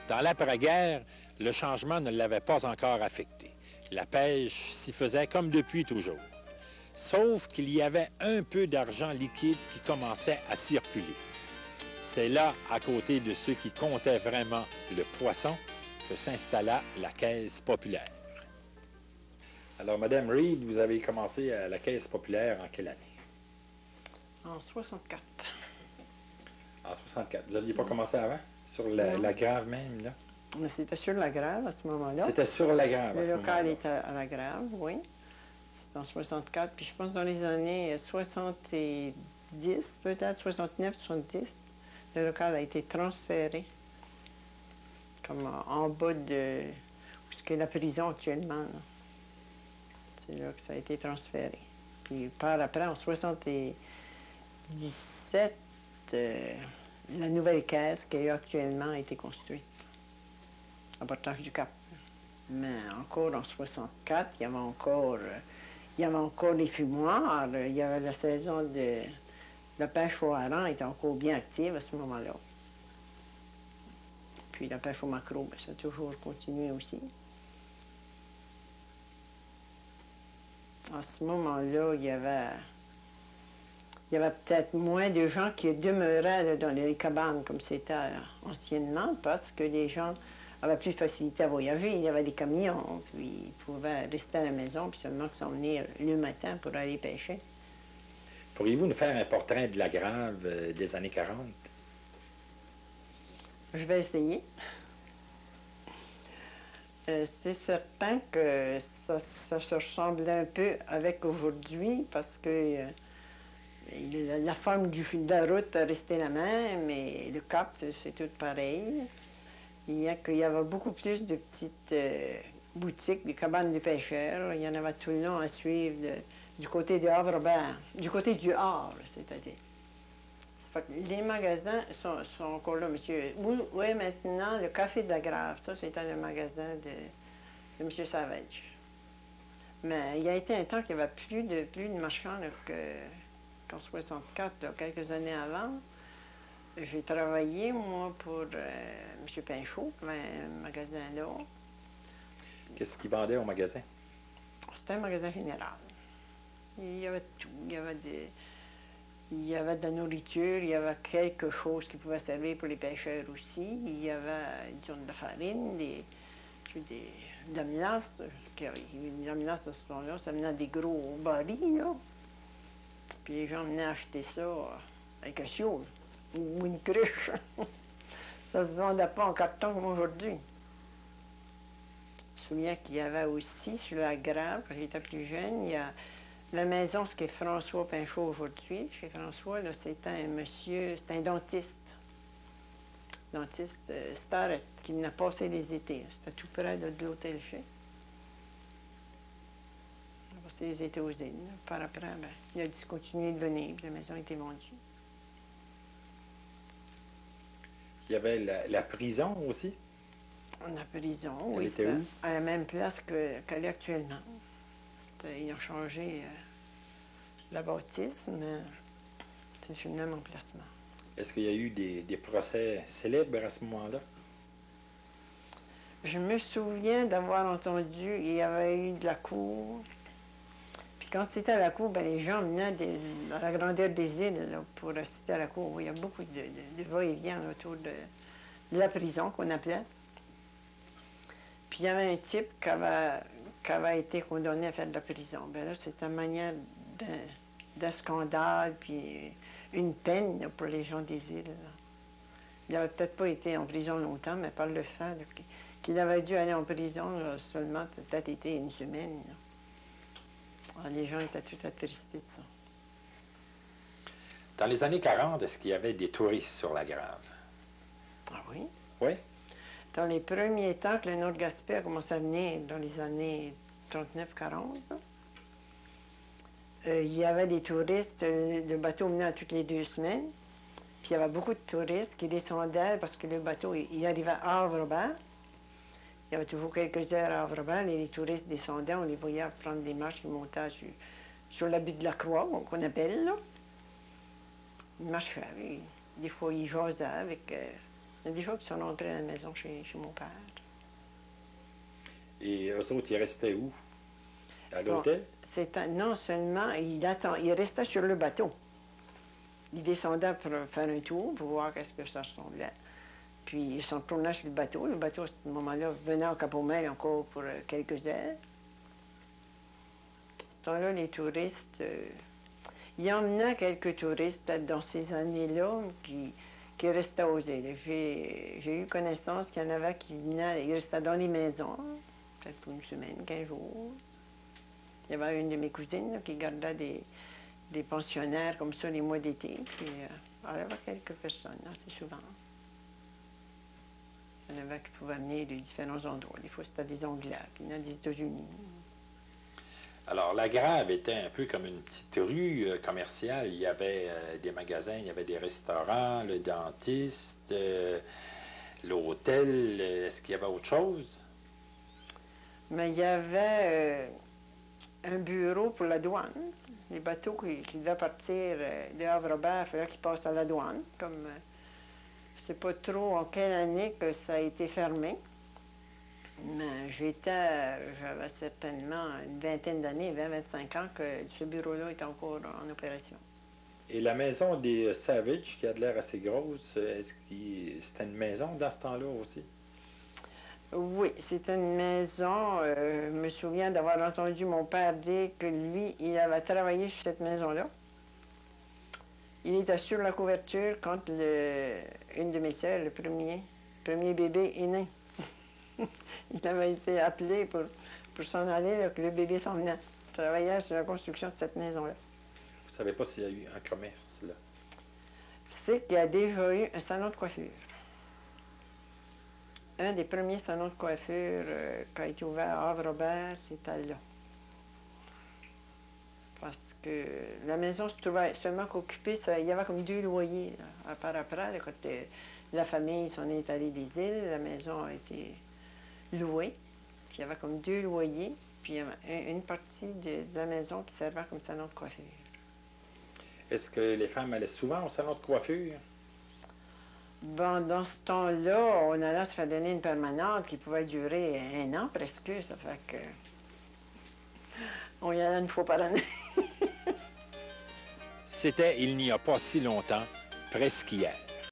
Dans l'après-guerre, le changement ne l'avait pas encore affecté. La pêche s'y faisait comme depuis toujours. Sauf qu'il y avait un peu d'argent liquide qui commençait à circuler. C'est là, à côté de ceux qui comptaient vraiment le poisson, que s'installa la Caisse populaire. Alors, Madame Reed, vous avez commencé à la Caisse populaire en quelle année? En 64. En 64. Vous n'aviez pas commencé avant? Sur la Grave même, là? Mais c'était sur la Grave à ce moment-là. C'était sur la Grave à ce Le moment-là. local était à la Grave, oui. C'était en 64. Puis je pense dans les années 70, peut-être, 69, 70, le local a été transféré. Comme en bas de où est la prison actuellement. Là. C'est là que ça a été transféré. Puis par après, en 77, la nouvelle caisse qui est actuellement a été construite à Portage du Cap. Mais encore en 64, il y avait encore les fumoirs, il y avait la saison de la pêche au hareng était encore bien active à ce moment-là. Puis la pêche au maquereau, bien, ça a toujours continué aussi. À ce moment-là, il y avait peut-être moins de gens qui demeuraient là, dans les cabanes comme c'était anciennement parce que les gens avaient plus de facilité à voyager. Il y avait des camions, puis ils pouvaient rester à la maison, puis seulement s'en venir le matin pour aller pêcher. Pourriez-vous nous faire un portrait de la Grave des années 40? Je vais essayer. C'est certain que ça se ressemble un peu avec aujourd'hui parce que la forme de la route a resté la même, mais le cap, c'est tout pareil. Il y avait beaucoup plus de petites boutiques, des cabanes de pêcheurs. Il y en avait tout le long à suivre du côté de Havre-Robert, du côté du Havre, c'est-à-dire. Les magasins sont encore là, monsieur. Où est maintenant le Café de la Grave? Ça, c'était le magasin de M. Savage. Mais il y a été un temps qu'il n'y avait plus de marchands qu'en 64, là, quelques années avant. J'ai travaillé, moi, pour M. Pinchot, qui avait un magasin là. Qu'est-ce qu'il vendait au magasin? C'était un magasin général. Il y avait tout. Il y avait de la nourriture, il y avait quelque chose qui pouvait servir pour les pêcheurs aussi. Il y avait, disons, de la farine, de la menace. La menace de ce temps-là, ça venait des gros barils, là. Puis les gens venaient acheter ça avec un sioule ou une cruche. Ça se vendait pas en carton comme aujourd'hui. Je me souviens qu'il y avait aussi, sur la Grave, quand j'étais plus jeune, il y a la maison, ce qui est François Pinchot aujourd'hui. Chez François, là, c'était un monsieur, c'était un dentiste. Dentiste Starrett, qui venait passer les étés. C'était tout près de l'hôtel chez. Il a passé les étés aux îles. Par après, ben, il a discontinué de venir, puis la maison a été vendue. Il y avait la prison aussi? La prison, elle oui, était où? À la même place qu'elle est actuellement. Ils ont changé la bâtisse, mais c'est sur le même emplacement. Est-ce qu'il y a eu des procès célèbres à ce moment-là? Je me souviens d'avoir entendu, il y avait eu de la cour. Puis quand c'était à la cour, ben, les gens venaient à la grandeur des îles là, pour assister à la cour. Il y a beaucoup de va-et-vient autour de la prison qu'on appelait. Puis il y avait un type qui avait été condamné à faire de la prison. Bien là, c'était une manière d'un scandale, puis une peine là, pour les gens des îles. Là. Il n'avait peut-être pas été en prison longtemps, mais par le fait qu'il avait dû aller en prison là, seulement, ça a peut-être été une semaine. Alors, les gens étaient tout attristés de ça. Dans les années 40, est-ce qu'il y avait des touristes sur la Grave? Ah oui? Oui? Dans les premiers temps que le Nord-Gaspé a commencé à venir, dans les années 39-40, il y avait des touristes, le bateau venait à toutes les 2 semaines, puis il y avait beaucoup de touristes qui descendaient parce que le bateau, il arrivait à Havre-Robert. Il y avait toujours quelques heures à Havre-Robert, et les touristes descendaient, on les voyait prendre des marches, ils montaient sur la butte de la Croix, qu'on appelle, là. Ils marchaient, des fois ils jasaient avec Il y a des gens qui sont rentrés à la maison chez mon père. Et eux autres, ils restaient où? À Bon, l'hôtel? non seulement, il restait sur le bateau. Il descendait pour faire un tour, pour voir qu'est-ce que ça ressemblait. Puis ils sont retournés sur le bateau. Le bateau, à ce moment-là, venait au Cap-aux-Mets encore pour quelques heures. À ce temps-là, les touristes... il y en a quelques touristes dans ces années-là qui restaient aux îles. J'ai eu connaissance qu'il y en avait qui venaient, ils restaient dans les maisons, peut-être pour une semaine, 15 jours. Il y avait une de mes cousines là, qui gardait des pensionnaires comme ça les mois d'été. Puis il y avait quelques personnes, assez souvent. Il y en avait qui pouvaient venir de différents endroits. Des fois, c'était des Anglais, puis il y en a des États-Unis. Alors, la Grave était un peu comme une petite rue commerciale. Il y avait des magasins, il y avait des restaurants, le dentiste, l'hôtel. Est-ce qu'il y avait autre chose? Mais il y avait un bureau pour la douane. Les bateaux qui devaient partir de Havre-Robert, il fallait qu'ils passent à la douane. Comme, je ne sais pas trop en quelle année que ça a été fermé. Mais j'avais certainement une vingtaine d'années, 20-25 ans, que ce bureau-là est encore en opération. Et la maison des Savage, qui a de l'air assez grosse, est-ce que c'était une maison dans ce temps-là aussi? Oui, c'était une maison. Je me souviens d'avoir entendu mon père dire que lui, il avait travaillé sur cette maison-là. Il était sur la couverture quand une de mes sœurs, le premier bébé est né. Il avait été appelé pour s'en aller, là, que le bébé s'en venait. Il travaillait sur la construction de cette maison-là. Vous ne savez pas s'il y a eu un commerce, là? C'est qu'il y a déjà eu un salon de coiffure. Un des premiers salons de coiffure qui a été ouvert à Havre-Robert, c'était là. Parce que la maison se trouvait seulement qu'occupée, il y avait comme 2 loyers. Là. Par après, là, quand la famille s'en est allée des îles, la maison a été louée. Puis il y avait comme 2 loyers, puis il y avait une partie de la maison qui servait comme salon de coiffure. Est-ce que les femmes allaient souvent au salon de coiffure? Bon, dans ce temps-là, on allait se faire donner une permanente qui pouvait durer 1 an presque. Ça fait que on y allait 1 fois par année. C'était il n'y a pas si longtemps, presque hier.